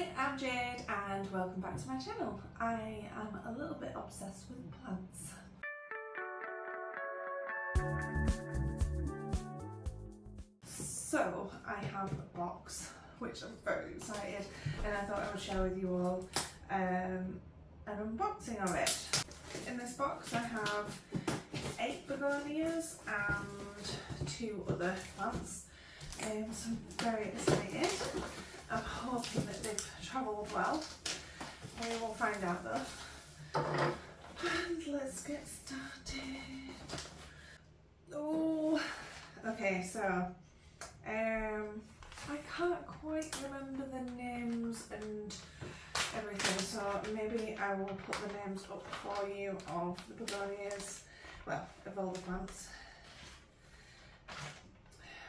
Hi, I'm Jade and welcome back to my channel. I am a little bit obsessed with plants. So I have a box which I'm very excited and I thought I would share with you all an unboxing of it. In this box I have 8 begonias and 2 other plants. So I'm very excited. I'm hoping that they've travelled well. We will find out though. And let's get started. Oh, okay, so I can't quite remember the names and everything, so maybe I will put the names up for you of the begonias, well, of all the plants.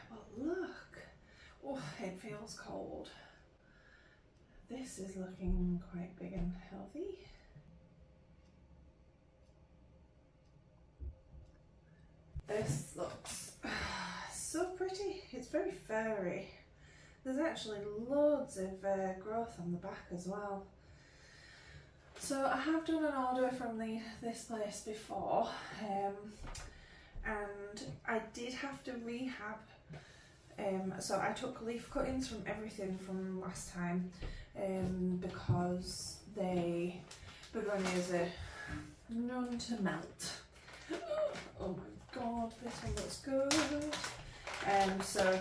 But look, oh, it feels cold. This is looking quite big and healthy. This looks so pretty. It's very furry. There's actually loads of growth on the back as well. So I have done an order from this place before, and I did have to rehab. So I took leaf cuttings from everything from last time because begonias are known to melt. Oh my god, this one looks good. So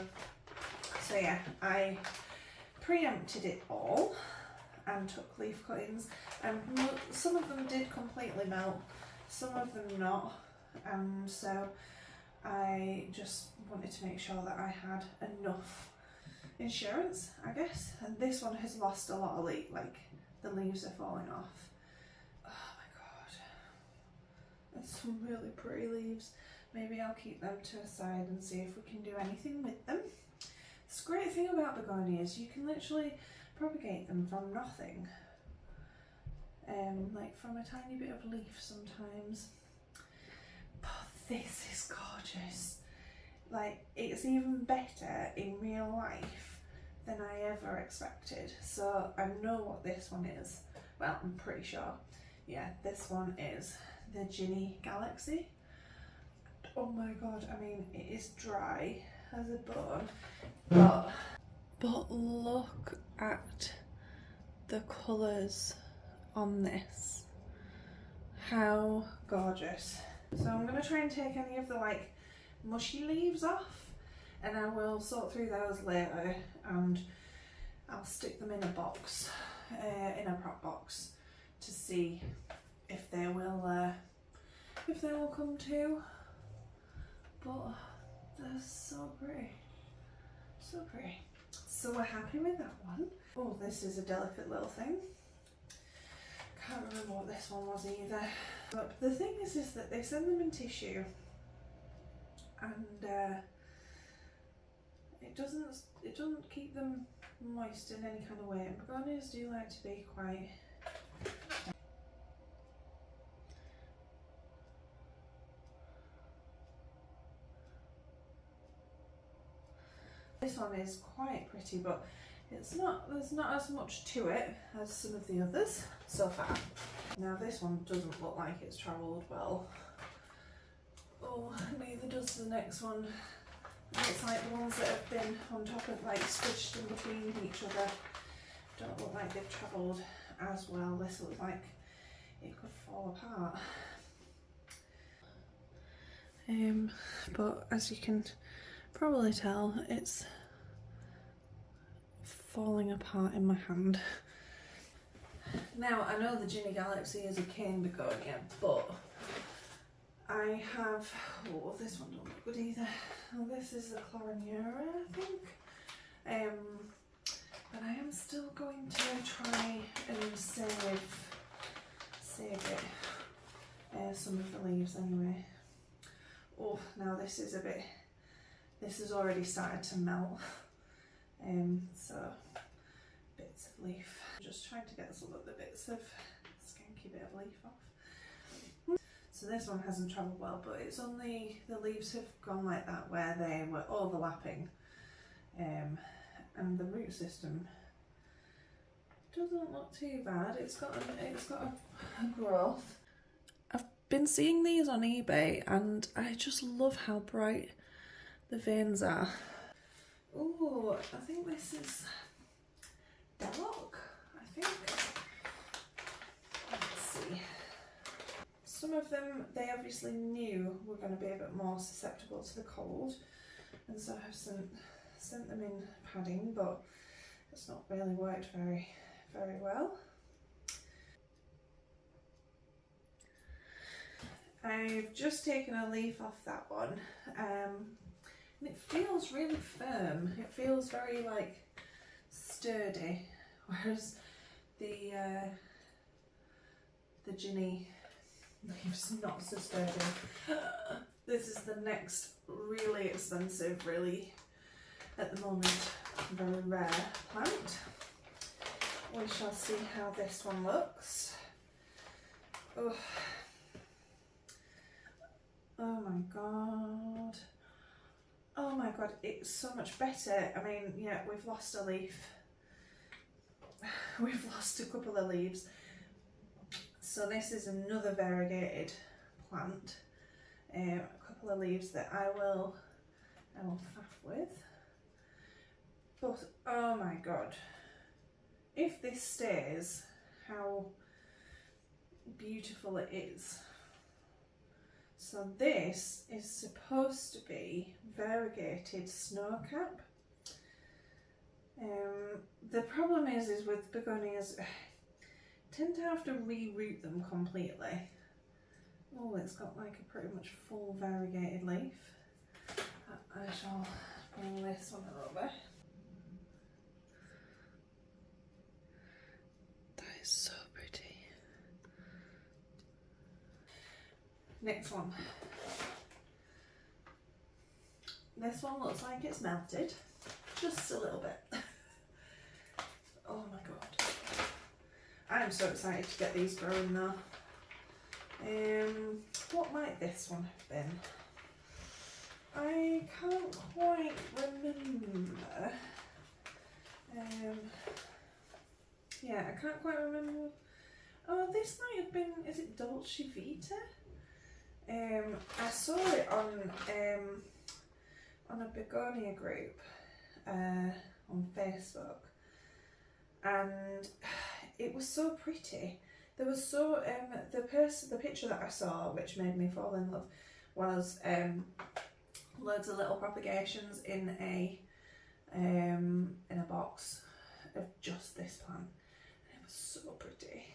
yeah, I preempted it all and took leaf cuttings, and some of them did completely melt, some of them not, and so I just wanted to make sure that I had enough insurance, I guess. And this one has lost a lot of leaf, like the leaves are falling off. Oh my god, there's some really pretty leaves. Maybe I'll keep them to a side and see if we can do anything with them. This great thing about begonias, you can literally propagate them from nothing, like from a tiny bit of leaf sometimes. But this is gorgeous. Like, it's even better in real life than I ever expected. So I know what this one is. Well, I'm pretty sure. Yeah, this one is the Ginny Galaxy. Oh my god, I mean, it is dry as a bone, but look at the colours on this. How gorgeous. So I'm going to try and take any of the like mushy leaves off, and I will sort through those later, and I'll stick them in a box, in a prop box, to see if they will come to. But they're so pretty, so pretty. So we're happy with that one. Oh, this is a delicate little thing. Can't remember what this one was either. But the thing is that they send them in tissue, and it doesn't keep them moist in any kind of way. And begonias do like to be quite. This one is quite pretty, but there's not as much to it as some of the others so far. Now this one doesn't look like it's travelled well. Oh, neither does the next one. It's like the ones that have been on top of, like, squished in between each other, don't look like they've travelled as well. This looks like it could fall apart. But as you can probably tell, it's falling apart in my hand. Now, I know the Ginny Galaxy is a cane begonia, but I have, oh, this one don't look good either. Oh, this is the Clarinura, I think. But I am still going to try and save it, some of the leaves anyway. Oh, now this has already started to melt. So bits of leaf. I'm just trying to get some of the bits of skanky bit of leaf off. So this one hasn't travelled well, but it's only the leaves have gone like that where they were overlapping, and the root system doesn't look too bad. It's got a growth. I've been seeing these on eBay and I just love how bright the veins are. Oh, I think this is dark, I think. Let's see. Some of them, they obviously knew were going to be a bit more susceptible to the cold, and so I've sent them in padding, but it's not really worked very well. I've just taken a leaf off that one, and it feels really firm. It feels very like sturdy, whereas the Ginny leaf's not so sturdy. This is the next really expensive, really at the moment very rare plant. We shall see how this one looks. Oh, oh my god. Oh my god, it's so much better. I mean, yeah, we've lost a leaf. We've lost a couple of leaves. So this is another variegated plant. A couple of leaves that I will faff with. But oh my god, if this stays, how beautiful it is. So this is supposed to be variegated snowcap. The problem is with begonias, I tend to have to reroot them completely. Oh, it's got like a pretty much full variegated leaf. I shall bring this one over. That is so pretty. Next one. This one looks like it's melted, just a little bit. Oh my god. I'm so excited to get these growing now. What might this one have been? I can't quite remember. Yeah, I can't quite remember. Oh, this might have been, is it Dolce Vita? I saw it on a Begonia group on Facebook, and it was so pretty. There was so the picture that I saw, which made me fall in love, was loads of little propagations in a box of just this plant, and it was so pretty.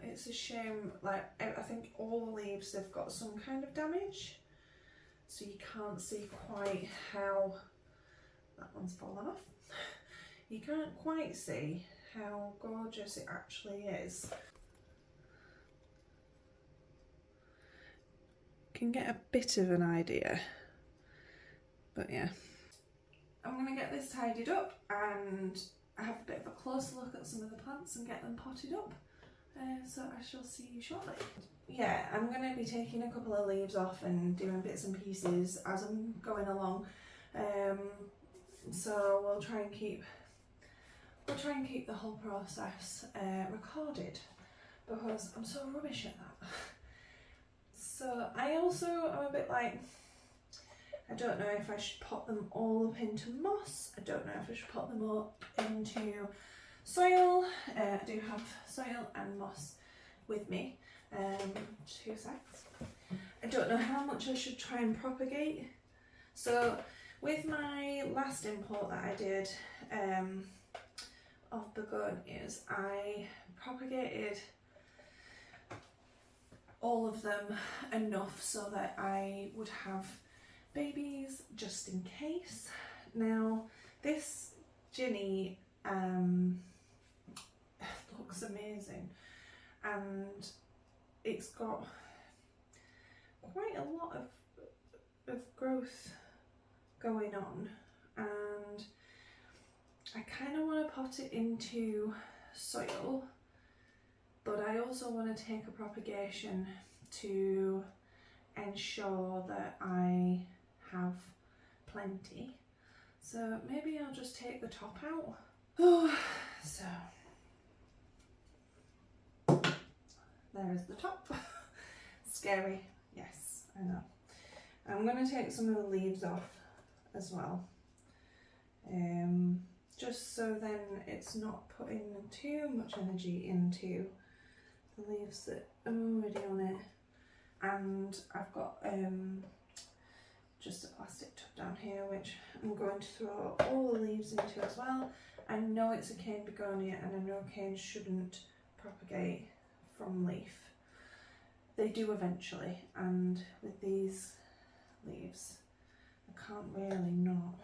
It's a shame, like I think all the leaves, they've got some kind of damage, so you can't see quite how that one's fallen off. You can't quite see how gorgeous it actually is. Can get a bit of an idea, but yeah. I'm going to get this tidied up and have a bit of a closer look at some of the plants and get them potted up. So I shall see you shortly. Yeah, I'm going to be taking a couple of leaves off and doing bits and pieces as I'm going along. So we'll try and keep the whole process recorded, because I'm so rubbish at that. So I also am a bit like, I don't know if I should pot them all up into moss. I don't know if I should pot them all into soil. I do have soil and moss with me. 2 secs. I don't know how much I should try and propagate. So with my last import that I did of begonias, I propagated all of them enough so that I would have babies just in case. Now this Ginny looks amazing, and it's got quite a lot of growth going on, and I kind of want to pot it into soil, but I also want to take a propagation to ensure that I have plenty. So maybe I'll just take the top out. Oh, so there is the top. Scary, yes, I know. I'm going to take some of the leaves off as well, just so then it's not putting too much energy into the leaves that are already on it. And I've got just a plastic tub down here which I'm going to throw all the leaves into as well. I know it's a cane begonia and I know canes shouldn't propagate from leaf. They do eventually, and with these leaves I can't really not.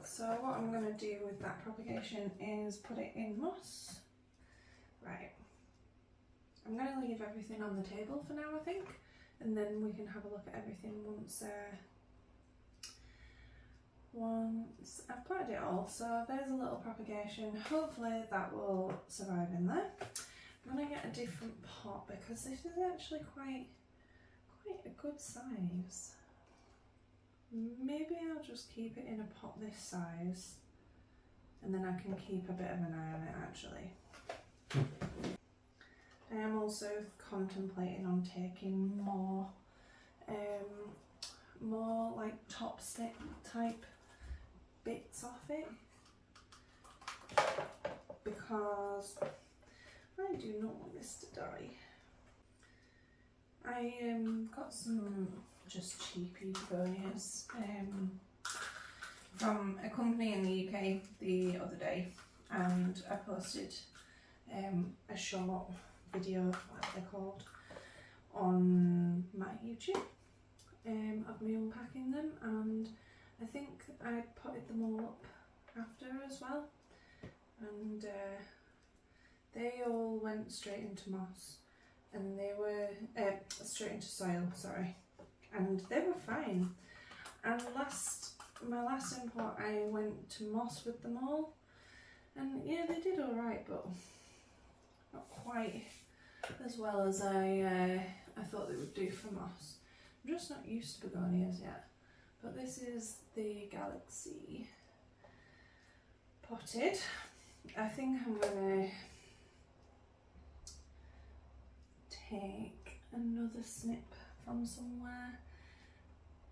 So what I'm going to do with that propagation is put it in moss. Right, I'm going to leave everything on the table for now, I think, and then we can have a look at everything once I've planted it all. So there's a little propagation, hopefully that will survive in there. I'm going to get a different pot because this is actually quite a good size. Maybe I'll just keep it in a pot this size and then I can keep a bit of an eye on it actually. I am also contemplating on taking more like top stick type bits off it, because I do not want this to die. I got some just cheapy begonias from a company in the UK the other day, and I posted a short video, what they're called, on my YouTube of me unpacking them, and I think I potted them all up after as well, and they all went straight into moss, and they were straight into soil, sorry, and they were fine. And my last import I went to moss with them all, and yeah, they did alright, but not quite as well as I thought they would do for moss. I'm just not used to begonias yet. But this is the Galaxy potted. I think I'm gonna take another snip from somewhere,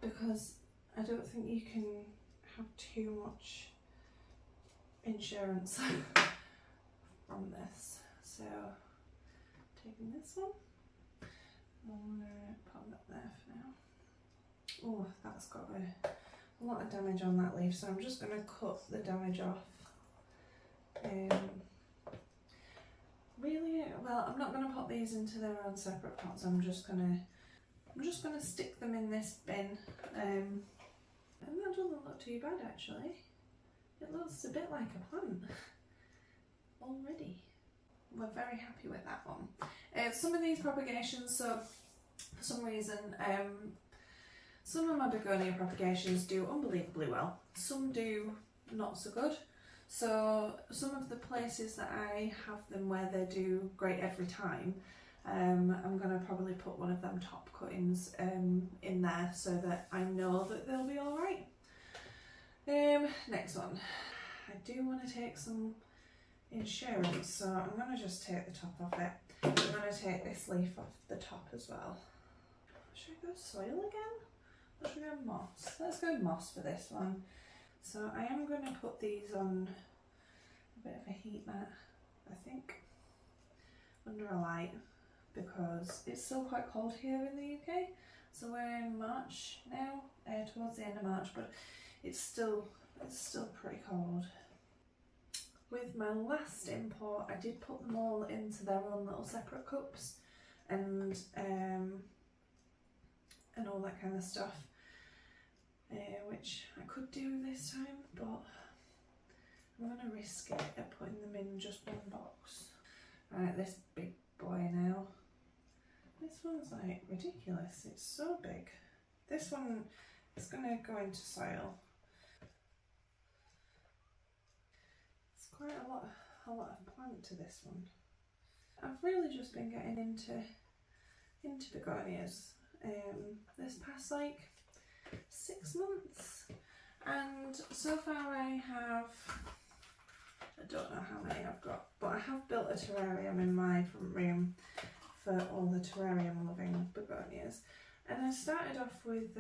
because I don't think you can have too much insurance from this. So taking this one, I'm gonna pop that there for now. Oh, that's got a lot of damage on that leaf, so I'm just going to cut the damage off. Really, well, I'm not going to put these into their own separate pots. I'm just going to stick them in this bin, and that doesn't look too bad actually. It looks a bit like a plant already. We're very happy with that one. Some of these propagations, so for some reason, some of my begonia propagations do unbelievably well, some do not so good. So some of the places that I have them where they do great every time, I'm going to probably put one of them top cuttings in there so that I know that they'll be alright. Next one. I do want to take some insurance, so I'm going to just take the top off it. I'm going to take this leaf off the top as well. Should I go soil again? Or should we go moss? Let's go moss for this one. So I am going to put these on a bit of a heat mat, I think, under a light, because it's still quite cold here in the UK. So we're in March now, towards the end of March, but it's still pretty cold. With my last import, I did put them all into their own little separate cups and all that kind of stuff, which I could do this time, but I'm going to risk it at putting them in just one box. Right, this big boy now. This one's like ridiculous, it's so big. This one is going to go into soil. It's quite a lot of plant to this one. I've really just been getting into begonias this past like 6 months, and so far I don't know how many I've got, but I have built a terrarium in my front room for all the terrarium loving begonias. And I started off with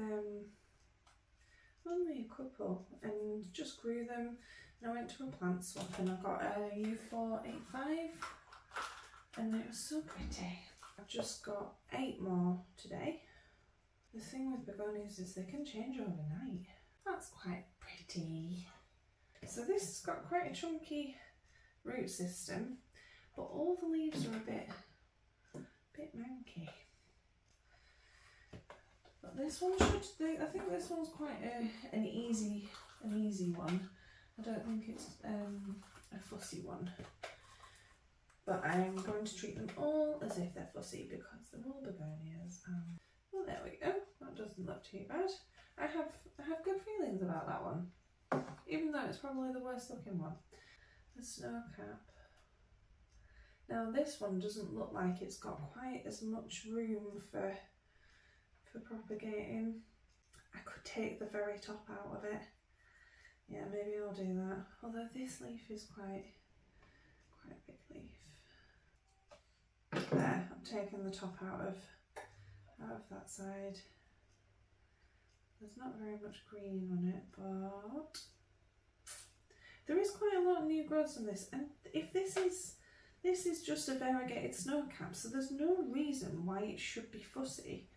only a couple and just grew them, and I went to a plant swap and I got a U485 and it was so pretty. I've just got 8 more today. The thing with begonias is they can change overnight. That's quite pretty. So this has got quite a chunky root system, but all the leaves are a bit manky. But this one I think this one's quite an easy one. I don't think it's a fussy one. But I'm going to treat them all as if they're fussy because they're all begonias. Well, there we go. That doesn't look too bad. I have good feelings about that one, even though it's probably the worst looking one. The snow cap. Now this one doesn't look like it's got quite as much room for propagating. I could take the very top out of it. Yeah, maybe I'll do that. Although this leaf is quite a big leaf. There, I've taken the top out of that side. There's not very much green on it, but there is quite a lot of new growths on this. And if this is just a variegated snow cap, so there's no reason why it should be fussy.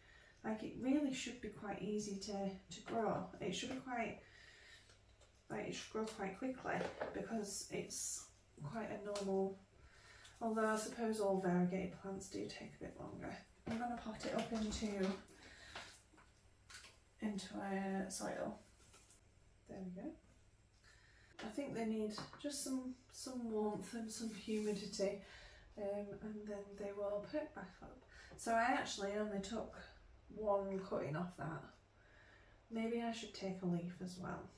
Like, it really should be quite easy to grow. It should be quite, like, it should grow quite quickly because it's quite a normal, although I suppose all variegated plants do take a bit longer. I'm going to pot it up into a soil. There we go. I think they need just some warmth and some humidity, and then they will perk back up. So I actually only took one cutting off that. Maybe I should take a leaf as well.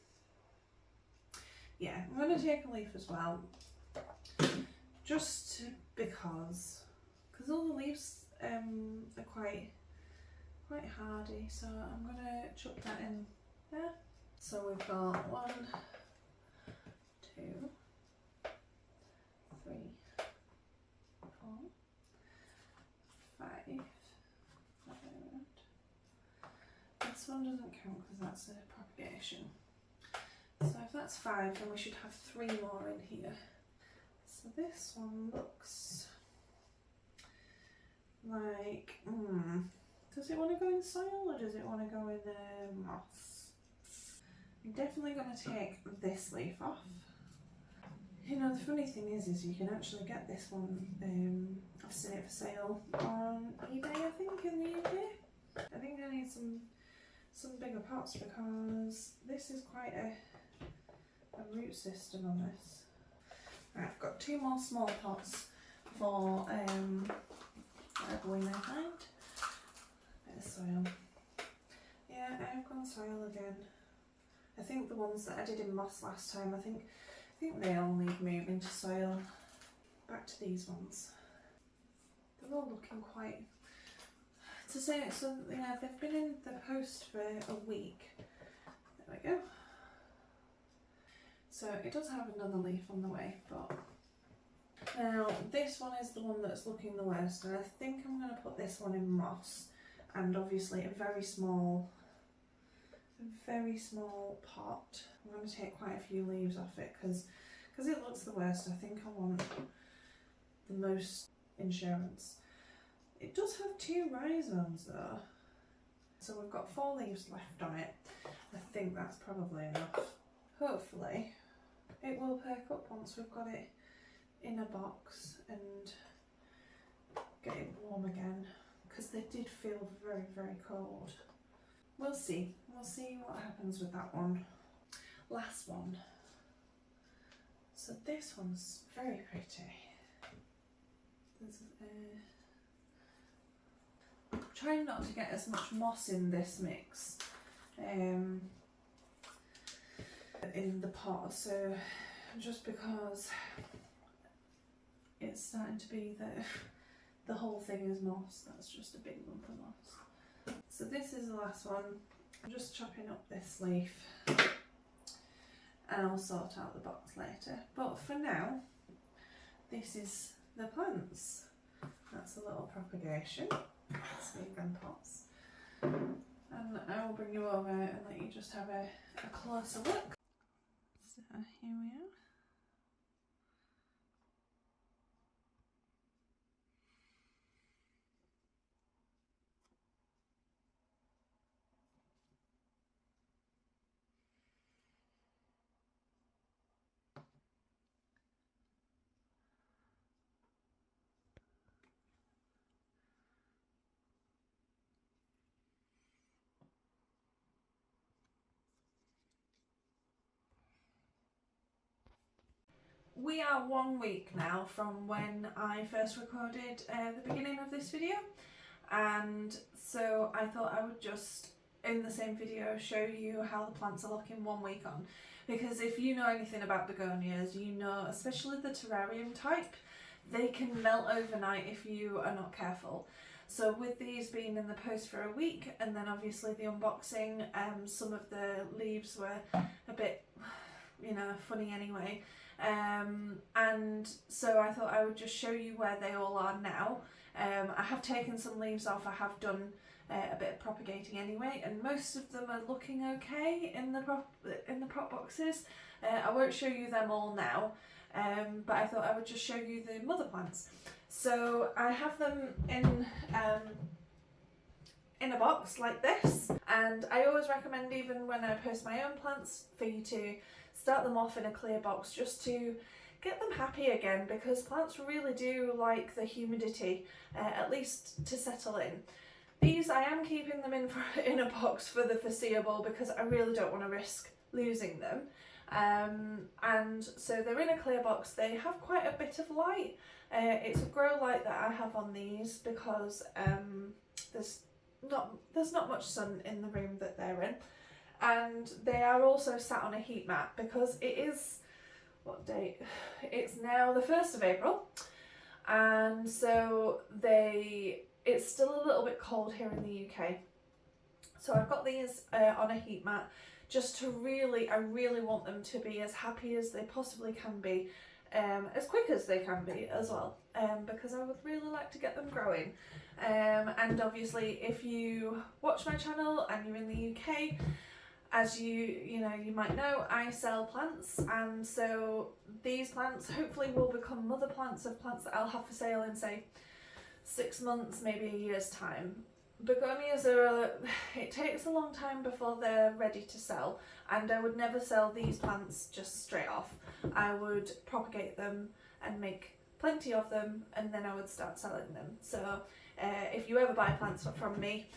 Yeah, I'm going to take a leaf as well, just because all the leaves are quite hardy, so I'm going to chuck that in there. So we've got 1, 2, 3, 4, 5. This one doesn't count because that's a propagation. So if that's 5, then we should have 3 more in here. So this one looks like, does it want to go in soil or does it want to go in moss? I'm definitely going to take this leaf off. You know, the funny thing is you can actually get this one, I've seen it for sale on eBay, I think, in the UK. I think I need some bigger pots because this is quite a root system on this. Right, I've got 2 more small pots for whatever we may find. Bit of soil. Yeah, I've gone soil again. I think the ones that I did in moss last time, I think they all need moving to soil. Back to these ones. They're all looking quite, to say it, so yeah, they've been in the post for a week. There we go. So it does have another leaf on the way, but now this one is the one that's looking the worst, and I think I'm going to put this one in moss, and obviously a very small pot. I'm going to take quite a few leaves off it because it looks the worst. I think I want the most insurance. It does have 2 rhizomes though, so we've got 4 leaves left on it. I think that's probably enough. Hopefully it will perk up once we've got it in a box and get it warm again, because they did feel very, very cold. We'll see what happens with that one. Last one. So this one's very pretty. I'm trying not to get as much moss in this mix in the pot, so just because it's starting to be that the whole thing is moss, that's just a big lump of moss. So this is the last one. I'm just chopping up this leaf and I'll sort out the box later. But for now, this is the plants. That's a little propagation. Let's leave them pots. And I will bring you over and let you just have a closer look. So here we are. We are 1 week now from when I first recorded the beginning of this video, and so I thought I would just in the same video show you how the plants are looking 1 week on, because if you know anything about begonias, you know especially the terrarium type, they can melt overnight if you are not careful. So with these being in the post for a week, and then obviously the unboxing, some of the leaves were a bit, you know, funny anyway. And so I thought I would just show you where they all are now. I have taken some leaves off. I have done a bit of propagating anyway, and most of them are looking okay in the prop boxes. I won't show you them all now, but I thought I would just show you the mother plants. So I have them in a box like this, and I always recommend, even when I post my own plants, for you to start them off in a clear box just to get them happy again, because plants really do like the humidity, at least to settle in. These, I am keeping them in a box for the foreseeable because I really don't want to risk losing them. And so they're in a clear box. They have quite a bit of light. It's a grow light that I have on these because there's not much sun in the room that they're in, and they are also sat on a heat mat because it is, what date? It's now the 1st of April, and so it's still a little bit cold here in the UK. So I've got these on a heat mat just to I really want them to be as happy as they possibly can be, as quick as they can be as well, because I would really like to get them growing. And obviously if you watch my channel and you're in the UK, as you might know, I sell plants, and so these plants hopefully will become mother plants of plants that I'll have for sale in, say, 6 months, maybe a year's time. Begonias it takes a long time before they're ready to sell, and I would never sell these plants just straight off. I would propagate them and make plenty of them, and then I would start selling them. So if you ever buy plants from me,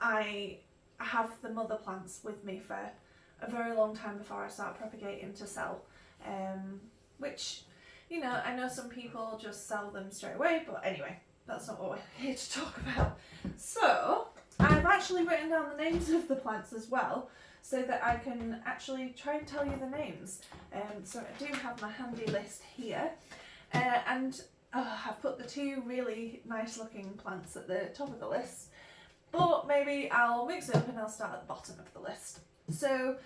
I have the mother plants with me for a very long time before I start propagating to sell, which, you know, I know some people just sell them straight away, but anyway, that's not what we're here to talk about. So I've actually written down the names of the plants as well, so that I can actually try and tell you the names. So I do have my handy list here, and I've put the 2 really nice looking plants at the top of the list, but maybe I'll mix it up and I'll start at the bottom of the list. So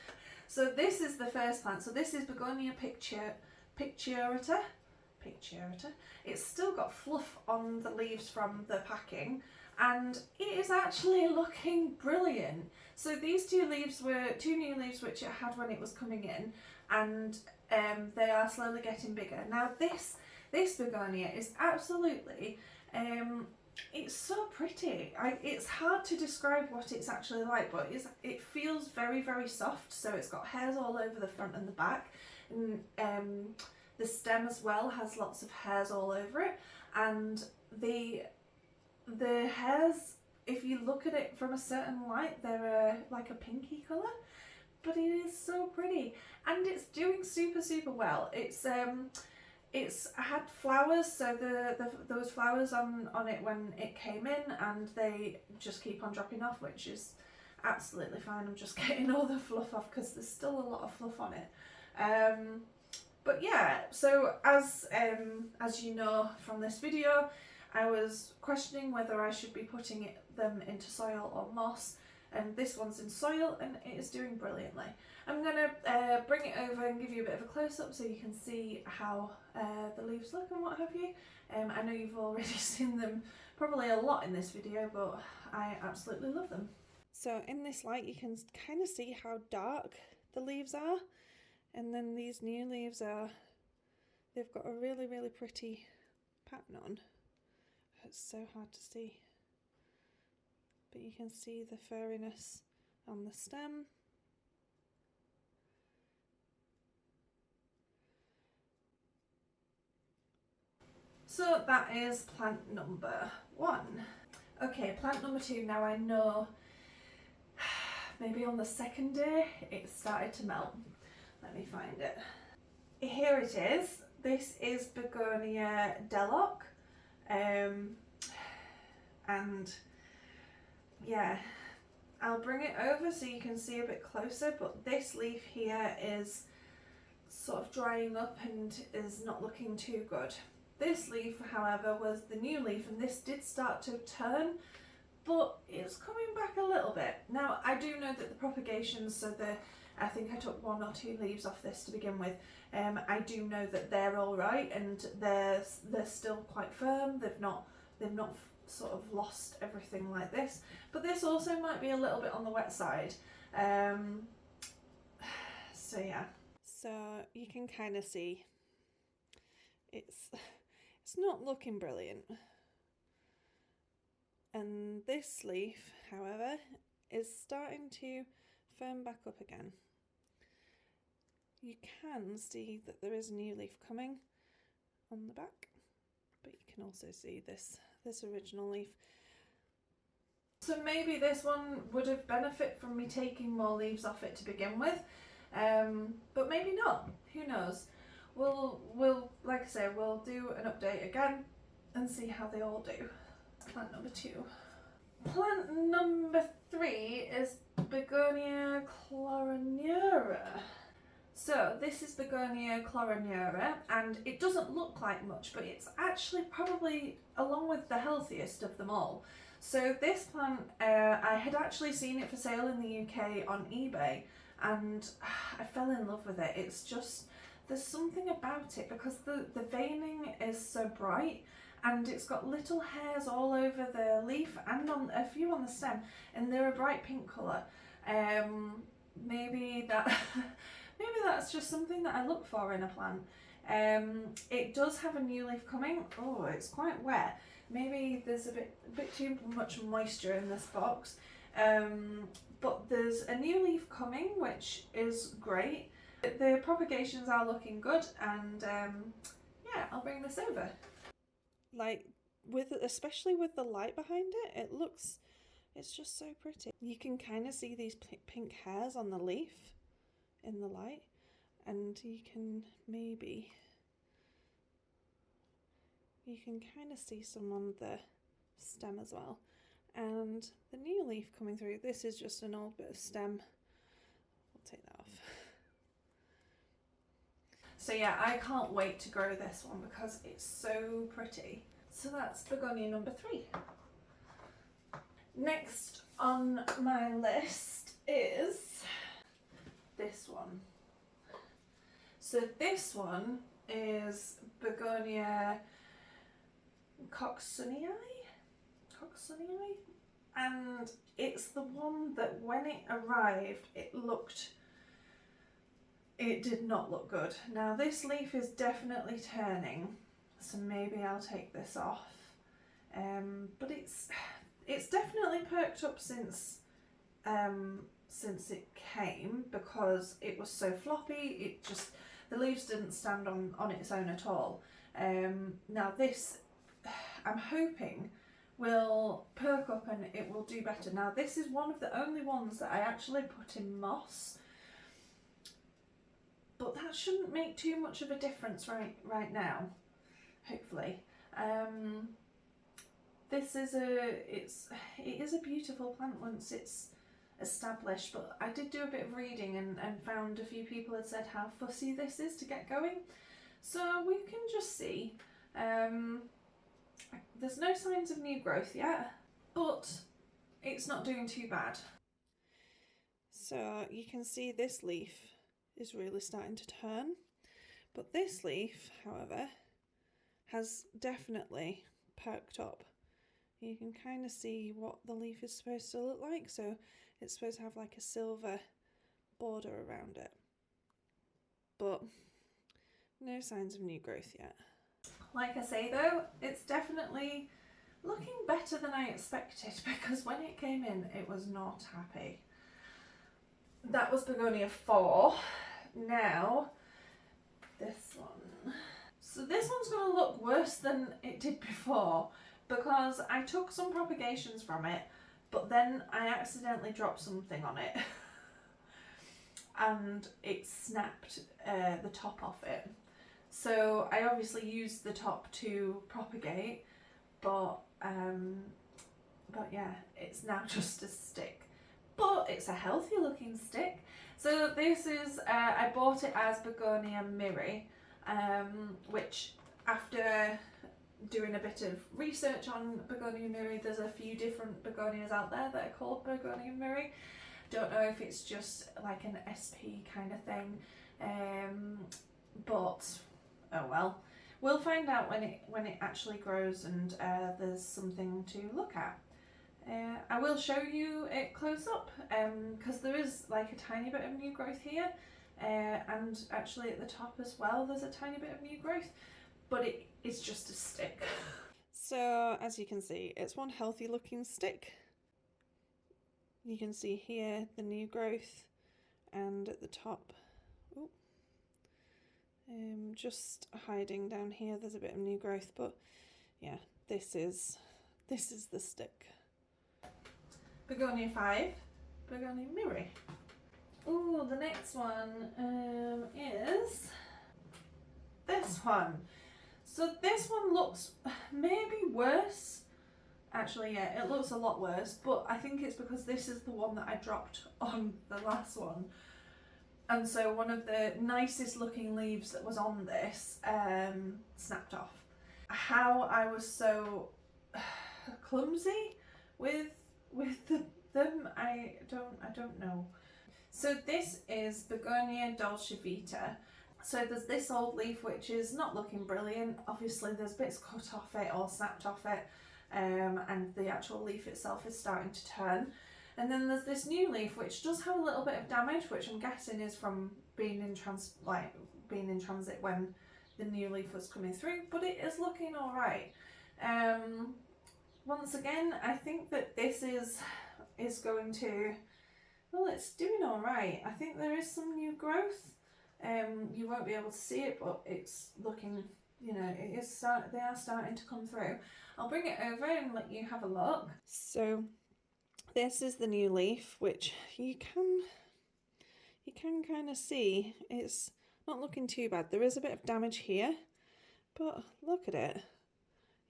this is the first plant. So this is Begonia picturata. It's still got fluff on the leaves from the packing, and it is actually looking brilliant. So these 2 leaves were 2 new leaves which it had when it was coming in, and they are slowly getting bigger. Now this begonia is absolutely, it's so pretty. It's hard to describe what it's actually like, but it feels very, very soft. So it's got hairs all over the front and the back, and the stem as well has lots of hairs all over it, and the hairs, if you look at it from a certain light, they're like a pinky colour, but it is so pretty, and it's doing super, super well. It's had flowers, so there was flowers on it when it came in, and they just keep on dropping off, which is absolutely fine. I'm just getting all the fluff off because there's still a lot of fluff on it. But yeah, so as you know from this video, I was questioning whether I should be putting them into soil or moss, and this one's in soil and it is doing brilliantly. I'm going to bring it over and give you a bit of a close-up so you can see how the leaves look and what have you. I know you've already seen them probably a lot in this video, but I absolutely love them. So in this light you can kind of see how dark the leaves are, and then these new leaves are, they've got a really, really pretty pattern on. It's so hard to see, but you can see the furriness on the stem. So that is plant number 1. Okay, plant number 2. Now I know maybe on the second day it started to melt. Let me find it. Here it is. This is Begonia Deloc. And yeah, I'll bring it over so you can see a bit closer, but this leaf here is sort of drying up and is not looking too good. This leaf, however, was the new leaf, and this did start to turn, but it's coming back a little bit. Now, I do know that the propagations, so I think I took 1 or 2 leaves off this to begin with. I do know that they're all right, and they're still quite firm. They've not sort of lost everything like this, but this also might be a little bit on the wet side. So yeah, so you can kind of see it's not looking brilliant. And this leaf, however, is starting to firm back up again. You can see that there is a new leaf coming on the back, but you can also see this original leaf. So maybe this one would have benefited from me taking more leaves off it to begin with, but maybe not. Who knows? We'll like I say, we'll do an update again and see how they all do. Plant number 2. Plant number 3 is Begonia chloronura. So this is Begonia chloronura, and it doesn't look like much, but it's actually probably along with the healthiest of them all. So this plant, I had actually seen it for sale in the UK on eBay, and I fell in love with it. It's just, there's something about it because the veining is so bright, and it's got little hairs all over the leaf and on a few on the stem, and they're a bright pink colour. Maybe that's just something that I look for in a plant. It does have a new leaf coming. Oh, it's quite wet. Maybe there's a bit too much moisture in this box. But there's a new leaf coming, which is great. The propagations are looking good, and yeah, I'll bring this over. Like, especially with the light behind it, it's just so pretty. You can kind of see these pink hairs on the leaf in the light, and you can kind of see some on the stem as well. And the new leaf coming through, this is just an old bit of stem. I'll take that off. So yeah, I can't wait to grow this one because it's so pretty. So that's Begonia number 3. Next on my list is this one. So this one is Begonia coxonii, and it's the one that when it arrived it did not look good. Now this leaf is definitely turning, so maybe I'll take this off, but it's definitely perked up since it came, because it was so floppy. The leaves didn't stand on its own at all. Now this, I'm hoping, will perk up and it will do better. Now this is one of the only ones that I actually put in moss, but that shouldn't make too much of a difference right now, hopefully. It is a beautiful plant once it's established, but I did do a bit of reading and found a few people had said how fussy this is to get going. So we can just see. There's no signs of new growth yet, but it's not doing too bad. So you can see this leaf is really starting to turn, but this leaf, however, has definitely perked up. You can kind of see what the leaf is supposed to look like, so it's supposed to have like a silver border around it, but no signs of new growth yet. Like I say though, it's definitely looking better than I expected, because when it came in it was not happy. That was Begonia 4. Now this one. So this one's going to look worse than it did before, because I took some propagations from it, but then I accidentally dropped something on it and it snapped the top off it. So I obviously used the top to propagate, but yeah, it's now just a stick. But it's a healthy looking stick. So this is, I bought it as Begonia Miri, which after doing a bit of research on Begonia Miri, there's a few different begonias out there that are called Begonia Miri. Don't know if it's just like an SP kind of thing, but oh well. We'll find out when it actually grows and there's something to look at. I will show you it close up, because there is like a tiny bit of new growth here, and actually at the top as well there's a tiny bit of new growth, but it's just a stick. So as you can see, it's one healthy looking stick. You can see here the new growth, and at the top, just hiding down here, there's a bit of new growth, but yeah, this is the stick. Begonia 5, Begonia Miri. Ooh, the next one is this one. So this one looks maybe worse. Actually, yeah, it looks a lot worse, but I think it's because this is the one that I dropped on the last one. And so one of the nicest looking leaves that was on this snapped off. How I was so clumsy with them, I don't know. So this is Begonia Dolce Vita. So there's this old leaf which is not looking brilliant. Obviously there's bits cut off it or snapped off it, and the actual leaf itself is starting to turn. And then there's this new leaf which does have a little bit of damage, which I'm guessing is from being in transit when the new leaf was coming through, but it is looking all right. Once again, I think that this is going to, well, it's doing all right. I think there is some new growth. You won't be able to see it, but it's looking, you know, they are starting to come through. I'll bring it over and let you have a look. So this is the new leaf, which you can kind of see. It's not looking too bad. There is a bit of damage here, but look at it.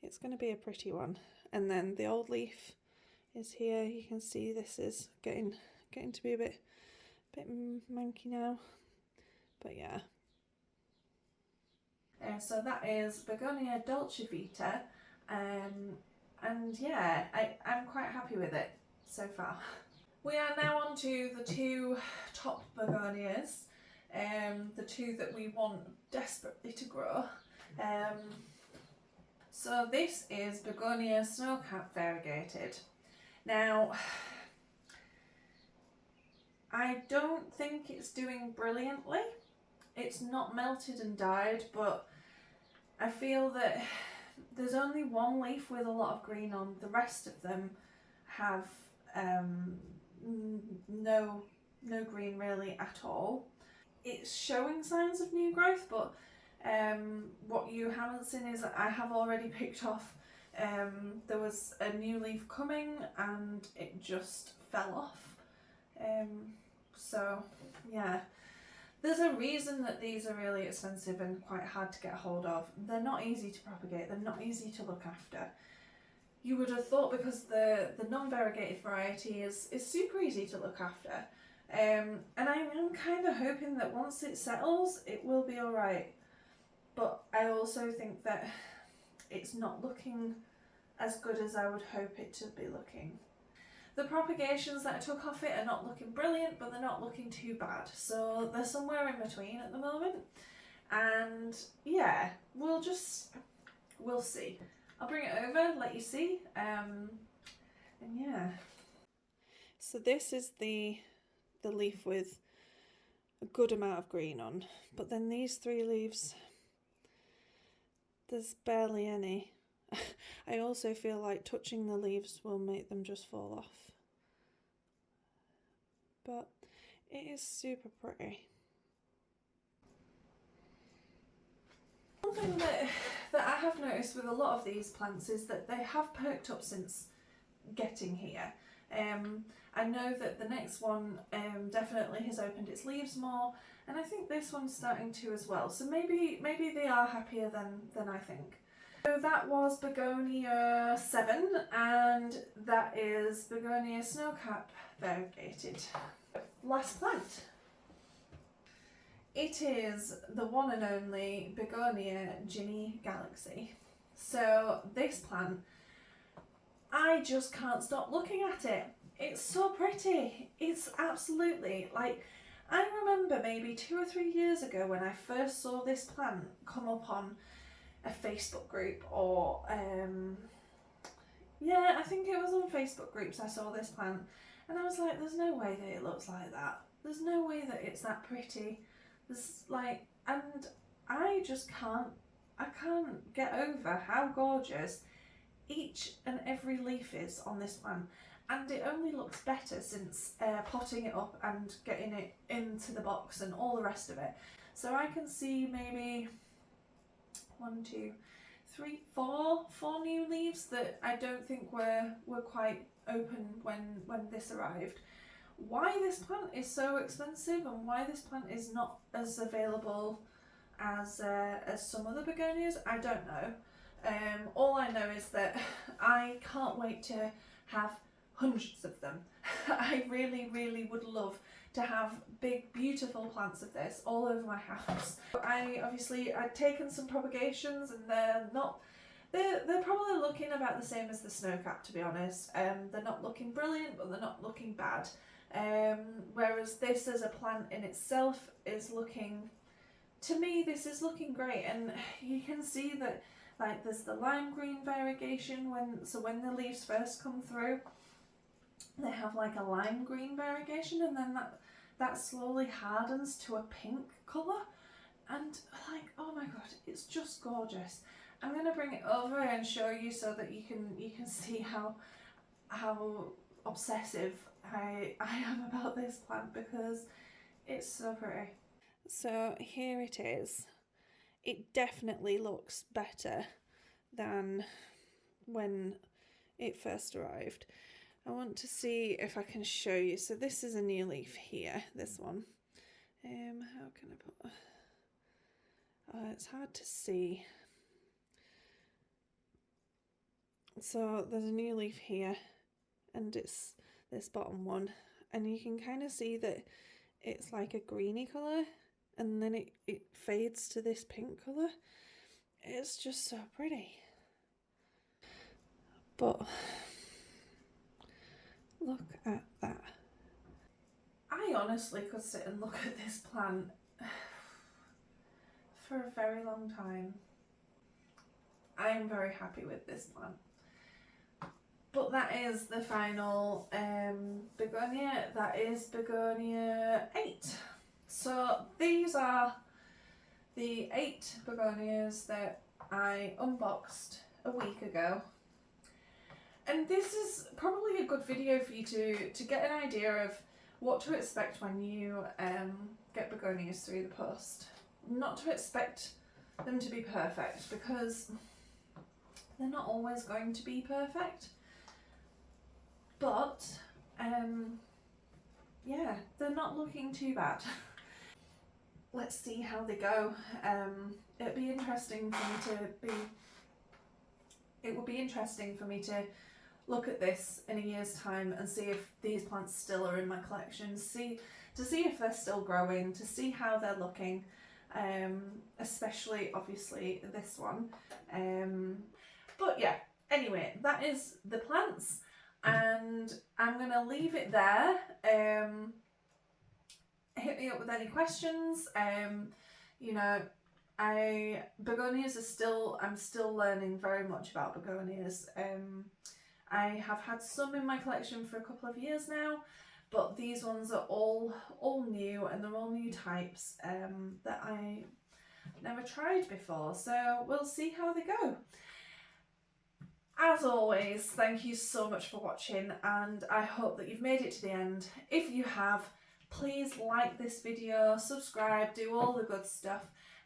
It's going to be a pretty one. And then the old leaf is here. You can see this is getting to be a bit manky now, but yeah. So that is Begonia Dolce Vita, and yeah, I'm quite happy with it so far. We are now on to the two top begonias, the two that we want desperately to grow. So this is Begonia Snowcap Variegated. Now, I don't think it's doing brilliantly. It's not melted and died, but I feel that there's only one leaf with a lot of green on. The rest of them have no green really at all. It's showing signs of new growth, but what you haven't seen is that I have already picked off. There was a new leaf coming and it just fell off. So yeah, there's a reason that these are really expensive and quite hard to get hold of. They're not easy to propagate, they're not easy to look after. You would have thought, because the non-variegated variety is super easy to look after. And I'm kind of hoping that once it settles, it will be alright. But I also think that it's not looking as good as I would hope it to be looking. The propagations that I took off it are not looking brilliant, but they're not looking too bad. So they're somewhere in between at the moment. And yeah, we'll see. I'll bring it over, let you see. And yeah. So this is the leaf with a good amount of green on. But then these 3 leaves, there's barely any. I also feel like touching the leaves will make them just fall off. But it is super pretty. One thing that I have noticed with a lot of these plants is that they have perked up since getting here. I know that the next one definitely has opened its leaves more, and I think this one's starting to as well. So maybe they are happier than I think. So that was Begonia 7, and that is Begonia Snowcap variegated. Last plant. It is the one and only Begonia Ginny Galaxy. So this plant, I just can't stop looking at it. It's so pretty. It's absolutely, like, I remember maybe 2 or 3 years ago when I first saw this plant come up on a Facebook group, or yeah, I think it was on Facebook groups I saw this plant, and I was like, there's no way that it looks like that. There's no way that it's that pretty. There's like, and I just can't get over how gorgeous each and every leaf is on this plant. And it only looks better since potting it up and getting it into the box and all the rest of it. So I can see maybe 1, 2, 3, 4 new leaves that I don't think were quite open when this arrived. Why this plant is so expensive and why this plant is not as available as some other begonias, I don't know. All I know is that I can't wait to have hundreds of them. I really would love to have big beautiful plants of this all over my house. I'd taken some propagations, and they're probably looking about the same as the snowcap, to be honest. They're not looking brilliant, but they're not looking bad. Whereas this as a plant in itself is looking, to me, this is looking great. And you can see that, like, there's the lime green variegation when the leaves first come through, they have like a lime green variegation, and then that slowly hardens to a pink colour, and like, oh my god, it's just gorgeous. I'm gonna bring it over and show you so that you can see how obsessive I am about this plant, because it's so pretty. So here it is. It definitely looks better than when it first arrived. I want to see if I can show you. So this is a new leaf here, this one. How can I put... it's hard to see. So there's a new leaf here, and it's this bottom one, and you can kind of see that it's like a greeny colour, and then it fades to this pink colour. It's just so pretty. But look at that. I honestly could sit and look at this plant for a very long time. I am very happy with this plant. But that is the final begonia. That is Begonia 8. So these are the 8 begonias that I unboxed a week ago. And this is probably a good video for you to get an idea of what to expect when you get begonias through the post. Not to expect them to be perfect, because they're not always going to be perfect. But yeah, they're not looking too bad. Let's see how they go. It'd be interesting for me it would be interesting for me to look at this in a year's time and see if these plants still are in my collection, to see if they're still growing, to see how they're looking, especially obviously this one. But yeah, anyway, that is the plants. And I'm going to leave it there. Hit me up with any questions. You know, begonias are still, I'm still learning very much about begonias. I have had some in my collection for a couple of years now, but these ones are all new, and they're all new types that I never tried before. So we'll see how they go. As always, thank you so much for watching, and I hope that you've made it to the end. If you have, please like this video, subscribe, do all the good stuff,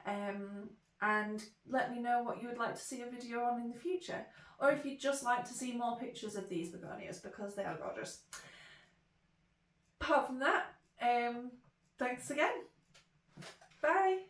and let me know what you would like to see a video on in the future, or if you'd just like to see more pictures of these begonias, because they are gorgeous. Apart from that, thanks again. Bye.